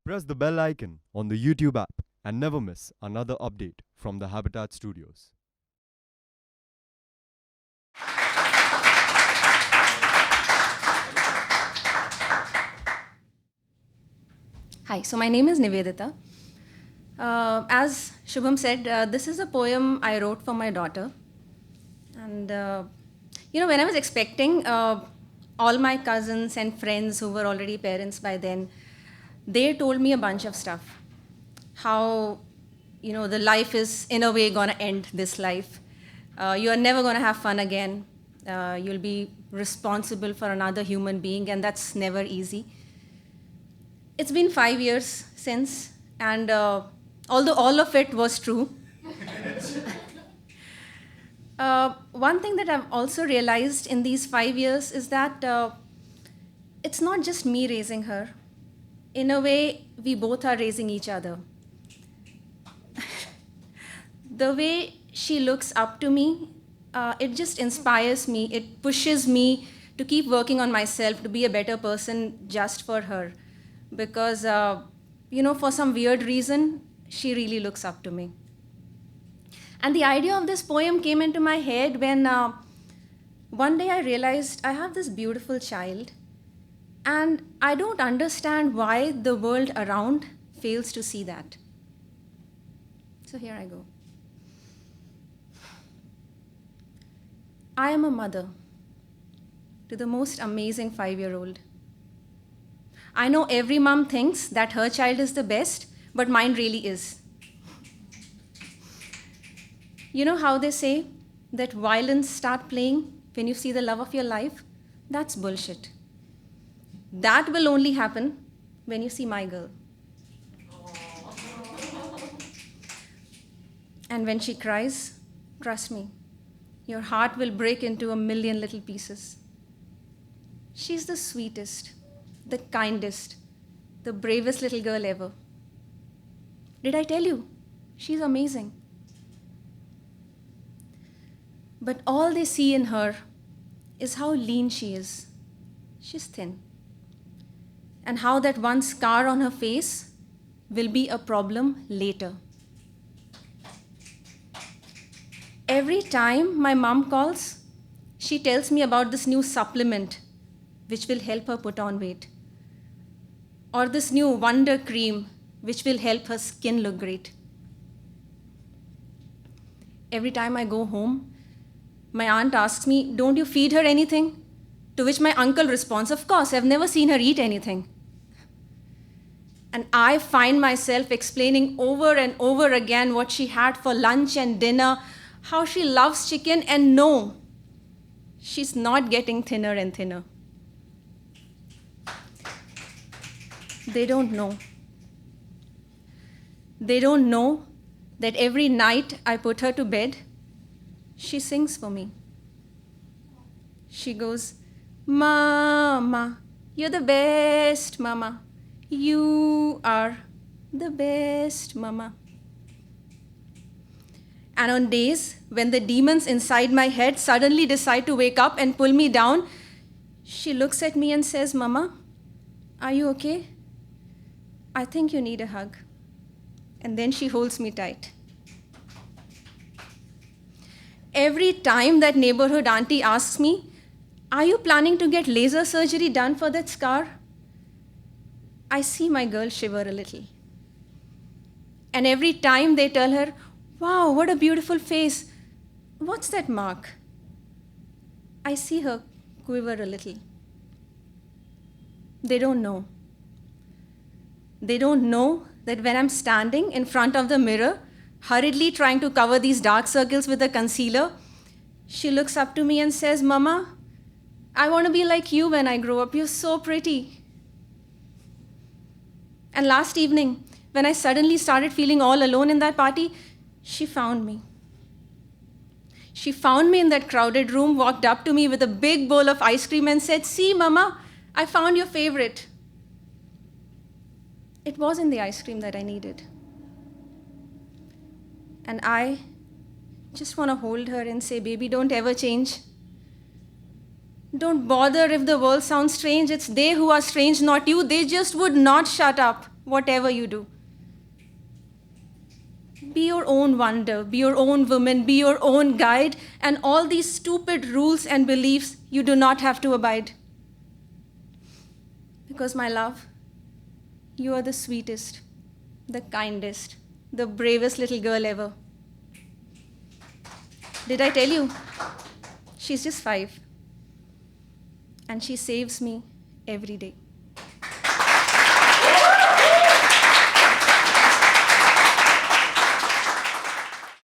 Press the bell icon on the YouTube app and never miss another update from the Habitat Studios. Hi, so my name is Nivedita. As Shubham said, this is a poem I wrote for my daughter. And, when I was expecting, all my cousins and friends who were already parents by then, they told me a bunch of stuff. How, the life is in a way going to end this life. You are never going to have fun again. You'll be responsible for another human being, and that's never easy. It's been 5 years since, and although all of it was true, one thing that I've also realized in these 5 years is that it's not just me raising her. In a way, we both are raising each other. The way she looks up to me, it just inspires me. It pushes me to keep working on myself, to be a better person just for her. Because, for some weird reason, she really looks up to me. And the idea of this poem came into my head when one day I realized I have this beautiful child, and I don't understand why the world around fails to see that. So here I go. I am a mother to the most amazing 5-year-old. I know every mom thinks that her child is the best, but mine really is. You know how they say that violins start playing when you see the love of your life? That's bullshit. That will only happen when you see my girl. And when she cries, trust me, your heart will break into a million little pieces. She's the sweetest, the kindest, the bravest little girl ever. Did I tell you? She's amazing. But all they see in her is how lean she is. She's thin. And how that one scar on her face will be a problem later. Every time my mom calls, she tells me about this new supplement which will help her put on weight. Or this new wonder cream which will help her skin look great. Every time I go home, my aunt asks me, "Don't you feed her anything?" To which my uncle responds, "Of course, I've never seen her eat anything." And I find myself explaining over and over again what she had for lunch and dinner, how she loves chicken, and no, she's not getting thinner and thinner. They don't know. They don't know that every night I put her to bed, she sings for me. She goes, "Mama, you're the best, Mama. You are the best, Mama." And on days when the demons inside my head suddenly decide to wake up and pull me down, she looks at me and says, "Mama, are you okay? I think you need a hug." And then she holds me tight. Every time that neighborhood auntie asks me, "Are you planning to get laser surgery done for that scar?" I see my girl shiver a little. And every time they tell her, "Wow, what a beautiful face. What's that mark?" I see her quiver a little. They don't know. They don't know that when I'm standing in front of the mirror, hurriedly trying to cover these dark circles with a concealer, she looks up to me and says, "Mama, I want to be like you when I grow up. You're so pretty." And last evening, when I suddenly started feeling all alone in that party, she found me. She found me in that crowded room, walked up to me with a big bowl of ice cream and said, "See, Mama, I found your favorite." It wasn't the ice cream that I needed. And I just want to hold her and say, "Baby, don't ever change. Don't bother if the world sounds strange. It's they who are strange, not you. They just would not shut up." whatever you do. Be your own wonder, be your own woman, be your own guide, and all these stupid rules and beliefs you do not have to abide. Because, my love, you are the sweetest, the kindest, the bravest little girl ever. Did I tell you? She's just 5. And she saves me every day.